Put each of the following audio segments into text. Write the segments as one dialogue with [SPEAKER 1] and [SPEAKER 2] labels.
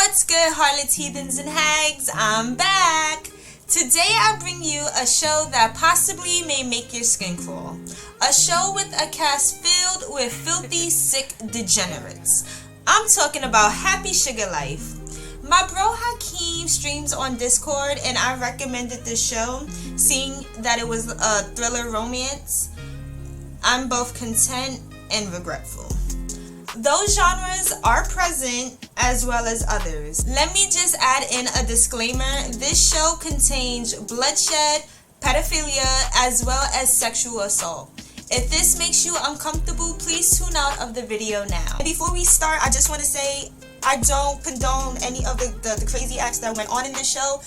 [SPEAKER 1] What's good, harlots, heathens, and hags? I'm back! Today I bring you a show that possibly may make your skin crawl. A show with a cast filled with filthy, sick degenerates. I'm talking about Happy Sugar Life. My bro Hakeem streams on Discord and I recommended this show, seeing that it was a thriller romance. I'm both content and regretful. Those genres are present as well as others. Let me just add in a disclaimer. This show contains bloodshed, pedophilia, as well as sexual assault. If this makes you uncomfortable, please tune out of the video now. Before we start, I just want to say I don't condone any of the crazy acts that went on in this show.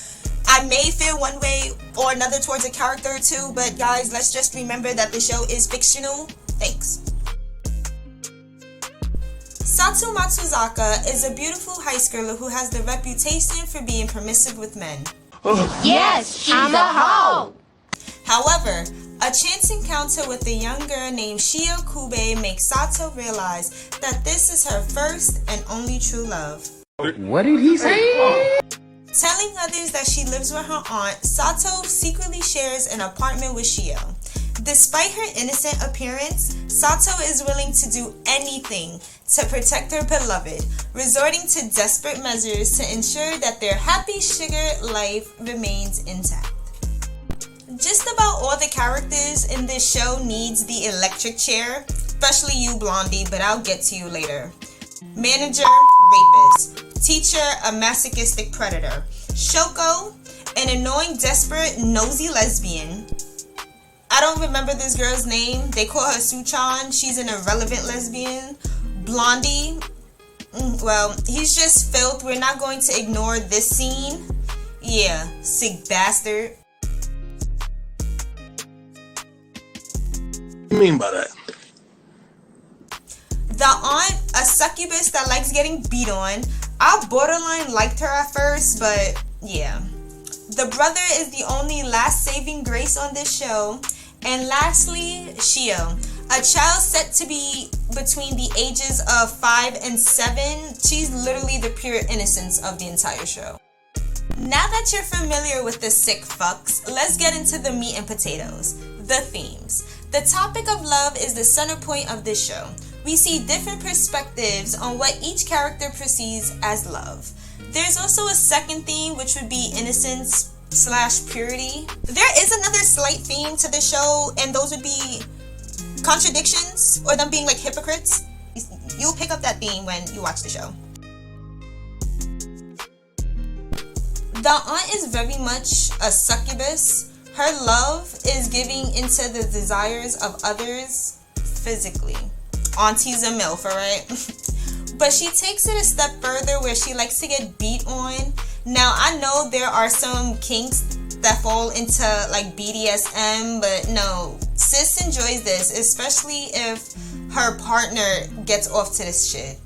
[SPEAKER 1] I may feel one way or another towards a character or two, but guys, let's just remember that the show is fictional. Thanks. Sato Matsuzaka is a beautiful high schooler who has the reputation for being permissive with men.
[SPEAKER 2] Yes, she's a hoe!
[SPEAKER 1] However, a chance encounter with a young girl named Shio Kube makes Sato realize that this is her first and only true love.
[SPEAKER 3] What did he say?
[SPEAKER 1] Telling others that she lives with her aunt, Sato secretly shares an apartment with Shio. Despite her innocent appearance, Sato is willing to do anything to protect her beloved, resorting to desperate measures to ensure that their happy sugar life remains intact. Just about all the characters in this show needs the electric chair, especially you, Blondie, but I'll get to you later. Manager, rapist. Teacher, a masochistic predator. Shoko, an annoying, desperate, nosy lesbian. I don't remember this girl's name. They call her Suchan. She's an irrelevant lesbian. Blondie, well, he's just filth. We're not going to ignore this scene. Yeah, sick bastard.
[SPEAKER 3] What do you mean by that?
[SPEAKER 1] The aunt, a succubus that likes getting beat on. I borderline liked her at first, but yeah. The brother is the only last saving grace on this show. And lastly, Shio, a child set to be between the ages of 5 and 7. She's literally the pure innocence of the entire show. Now that you're familiar with the sick fucks, let's get into the meat and potatoes, the themes. The topic of love is the center point of this show. We see different perspectives on what each character perceives as love. There's also a second theme, which would be innocence / purity. There is another slight theme to the show, and those would be contradictions or them being like hypocrites. You'll pick up that theme when you watch the show. The aunt is very much a succubus. Her love is giving into the desires of others physically. Auntie's a MILF, alright? But she takes it a step further where she likes to get beat on. Now, I know there are some kinks that fall into like BDSM, but no, sis enjoys this, especially if her partner gets off to this shit.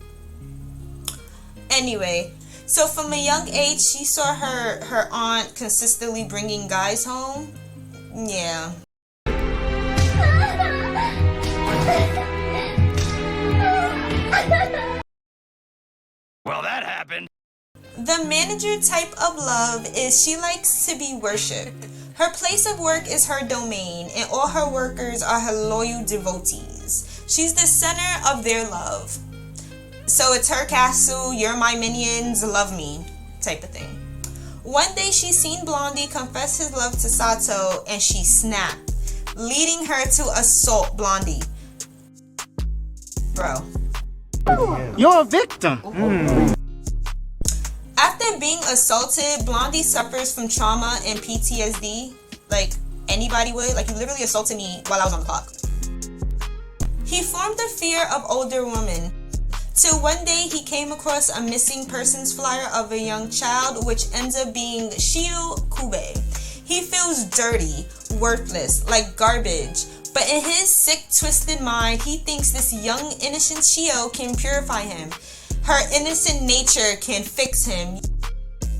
[SPEAKER 1] Anyway, so from a young age, she saw her aunt consistently bringing guys home. Yeah.
[SPEAKER 4] Well, that happened.
[SPEAKER 1] The manager type of love is she likes to be worshipped. Her place of work is her domain, and all her workers are her loyal devotees. She's the center of their love. So it's her castle, you're my minions, love me, type of thing. One day she's seen Blondie confess his love to Sato, and she snapped, leading her to assault Blondie. Bro.
[SPEAKER 3] You're a victim.
[SPEAKER 1] After being assaulted, Blondie suffers from trauma and PTSD, like anybody would. Like, you literally assaulted me while I was on the clock. He formed a fear of older women, till one day he came across a missing persons flyer of a young child, which ends up being Shio Kube. He feels dirty, worthless, like garbage, but in his sick, twisted mind, he thinks this young, innocent Shio can purify him. Her innocent nature can fix him.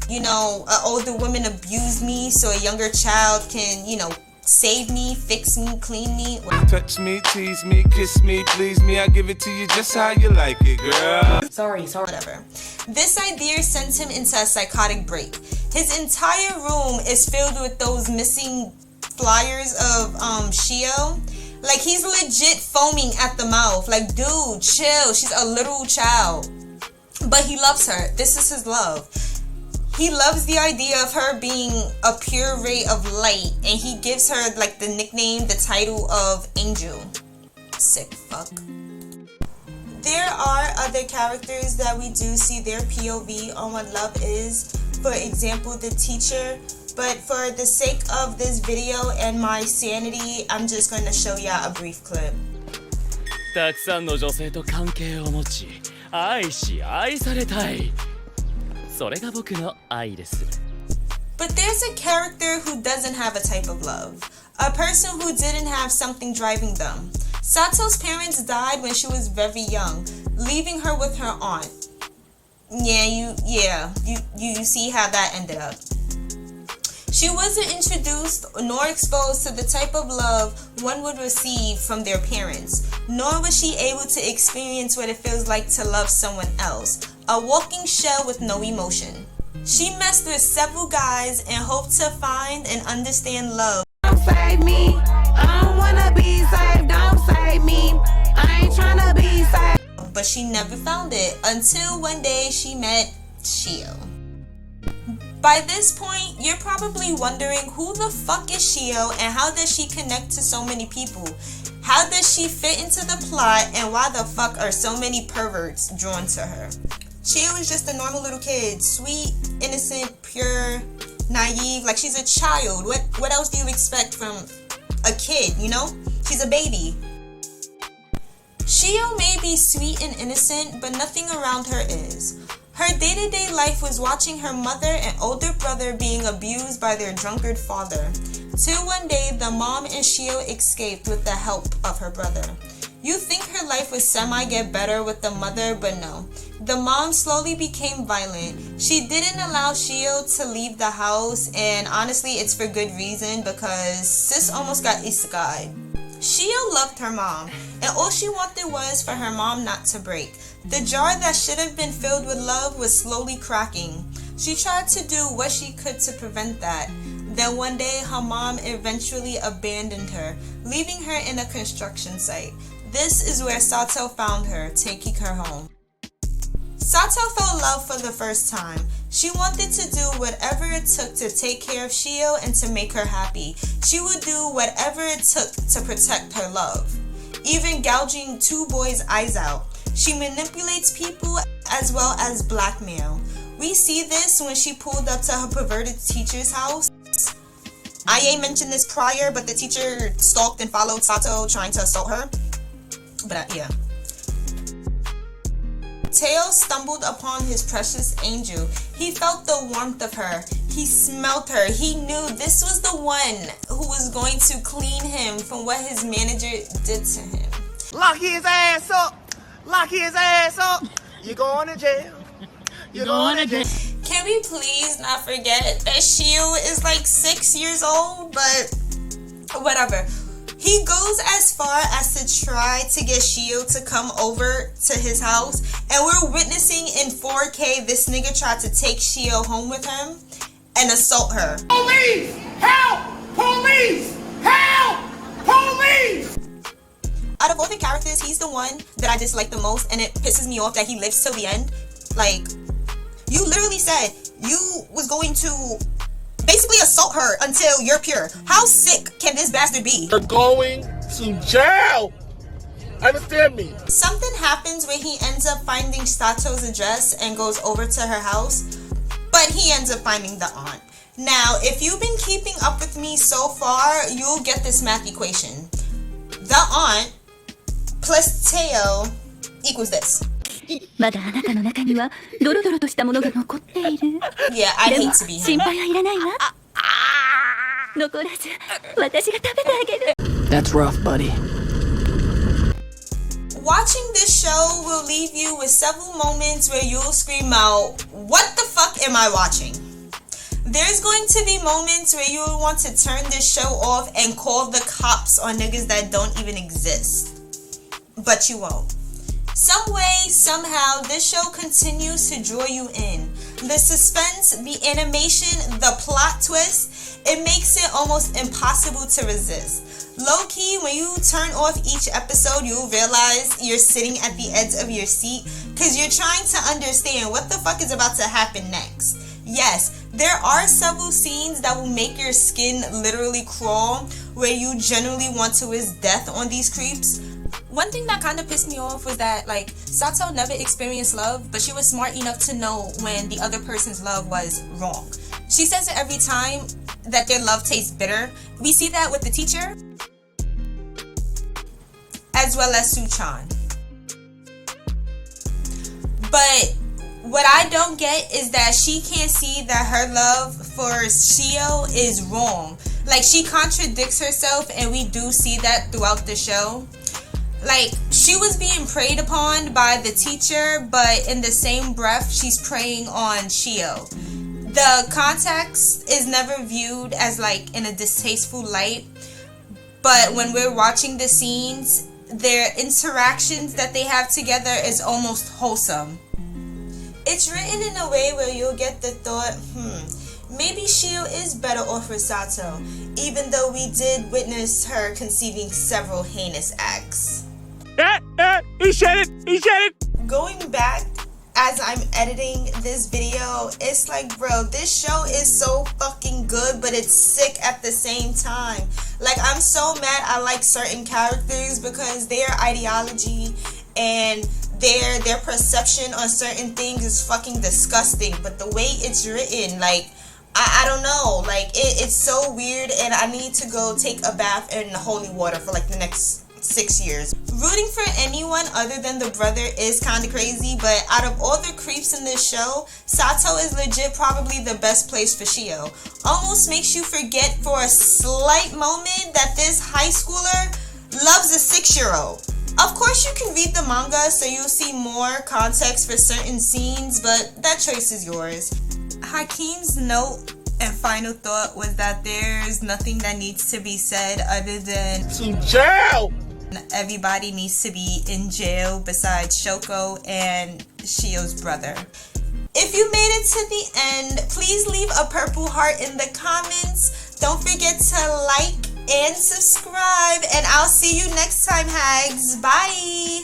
[SPEAKER 1] You know, an older woman abused me, so a younger child can, you know, save me, fix me, clean me.
[SPEAKER 5] Touch me, tease me, kiss me, please me. I give it to you just how you like it, girl.
[SPEAKER 2] Sorry.
[SPEAKER 1] Whatever. This idea sends him into a psychotic break. His entire room is filled with those missing flyers of Shio. Like, he's legit foaming at the mouth. Like, dude, chill. She's a little child. But he loves her. This is his love. He loves the idea of her being a pure ray of light. And he gives her, like, the nickname, the title of Angel. Sick fuck. There are other characters that we do see their POV on what love is. For example, the teacher. But for the sake of this video and my sanity, I'm just going to show y'all a brief clip.
[SPEAKER 6] たくさんの女性と関係を持ち、愛し愛されたい。それが僕の愛です。
[SPEAKER 1] But there's a character who doesn't have a type of love. A person who didn't have something driving them. Sato's parents died when she was very young, leaving her with her aunt. You see how that ended up. She wasn't introduced nor exposed to the type of love one would receive from their parents, nor was she able to experience what it feels like to love someone else, a walking shell with no emotion. She messed with several guys and hoped to find and understand love.
[SPEAKER 7] Don't save me, I don't wanna be saved, don't save me, I ain't tryna be saved.
[SPEAKER 1] But she never found it until one day she met Shio. By this point, you're probably wondering who the fuck is Shio and how does she connect to so many people? How does she fit into the plot and why the fuck are so many perverts drawn to her? Shio is just a normal little kid, sweet, innocent, pure, naive, like she's a child. What else do you expect from a kid, you know? She's a baby. Shio may be sweet and innocent, but nothing around her is. Her day-to-day life was watching her mother and older brother being abused by their drunkard father. Till one day, the mom and Shio escaped with the help of her brother. You think her life would semi-get better with the mother, but no. The mom slowly became violent. She didn't allow Shio to leave the house, and honestly, it's for good reason because sis almost got isekai. Shio loved her mom, and all she wanted was for her mom not to break. The jar that should have been filled with love was slowly cracking. She tried to do what she could to prevent that. Then one day, her mom eventually abandoned her, leaving her in a construction site. This is where Sato found her, taking her home. Sato fell in love for the first time. She wanted to do whatever it took to take care of Shio and to make her happy. She would do whatever it took to protect her love, even gouging two boys' eyes out. She manipulates people as well as blackmail. We see this when she pulled up to her perverted teacher's house. I ain't mentioned this prior, but the teacher stalked and followed Sato, trying to assault her. But yeah. Teo stumbled upon his precious angel. He felt the warmth of her. He smelt her. He knew this was the one who was going to clean him from what his manager did to him.
[SPEAKER 3] Lock his ass up. Lock his ass up. You're going to jail. You're going to jail.
[SPEAKER 1] Can we please not forget that Shio is like 6 years old? But whatever. He goes as far as to try to get Shio to come over to his house. And we're witnessing in 4K this nigga try to take Shio home with him and assault her.
[SPEAKER 3] Police! Help! Police! Help! Police!
[SPEAKER 1] Out of all the characters, he's the one that I dislike the most, and it pisses me off that he lives till the end. Like, you literally said you was going to basically assault her until you're pure. How sick can this bastard be?
[SPEAKER 3] You're going to jail! Understand me?
[SPEAKER 1] Something happens where he ends up finding Sato's address and goes over to her house, but he ends up finding the aunt. Now, if you've been keeping up with me so far, you'll get this math equation. The aunt plus Teo equals this.
[SPEAKER 8] まだあなたの中にはドロドロとしたものが残っている。
[SPEAKER 1] Yeah, I hate to be
[SPEAKER 8] 心
[SPEAKER 1] him.
[SPEAKER 8] 配はいらないわ。残らず私が食べてあげる。
[SPEAKER 2] That's rough, buddy.
[SPEAKER 1] Watching this show will leave you with several moments where you'll scream out, "What the fuck am I watching?" There's going to be moments where you will want to turn this show off and call the cops on niggas that don't even exist. But you won't. Some way, somehow, this show continues to draw you in. The suspense, the animation, the plot twist, it makes it almost impossible to resist. Low-key, when you turn off each episode, you'll realize you're sitting at the edge of your seat because you're trying to understand what the fuck is about to happen next. Yes, there are several scenes that will make your skin literally crawl, where you generally want to wish death on these creeps. One thing that kind of pissed me off was that, like, Sato never experienced love, but she was smart enough to know when the other person's love was wrong. She says it every time that their love tastes bitter. We see that with the teacher, as well as Suchan. But what I don't get is that she can't see that her love for Shio is wrong. Like, she contradicts herself, and we do see that throughout the show. Like, she was being preyed upon by the teacher, but in the same breath, she's preying on Shio. The context is never viewed as, like, in a distasteful light, but when we're watching the scenes, their interactions that they have together is almost wholesome. It's written in a way where you'll get the thought, maybe Shio is better off with Sato, even though we did witness her conceiving several heinous acts.
[SPEAKER 3] He said it.
[SPEAKER 1] Going back as I'm editing this video, it's like, bro, this show is so fucking good, but it's sick at the same time. Like, I'm so mad I like certain characters because their ideology and their perception on certain things is fucking disgusting, but the way it's written, like, I don't know, like, it's so weird, and I need to go take a bath in holy water for like the next 6 years. Rooting for anyone other than the brother is kind of crazy, but out of all the creeps in this show, Sato is legit probably the best place for Shio. Almost makes you forget for a slight moment that this high schooler loves a 6-year-old. Of course, you can read the manga, so you'll see more context for certain scenes, but that choice is yours. Hakeem's note and final thought was that there's nothing that needs to be said other than
[SPEAKER 3] To jail!
[SPEAKER 1] Everybody needs to be in jail besides Shoko and Shio's brother. If you made it to the end, please leave a purple heart in the comments. Don't forget to like and subscribe, and I'll see you next time, hags. Bye!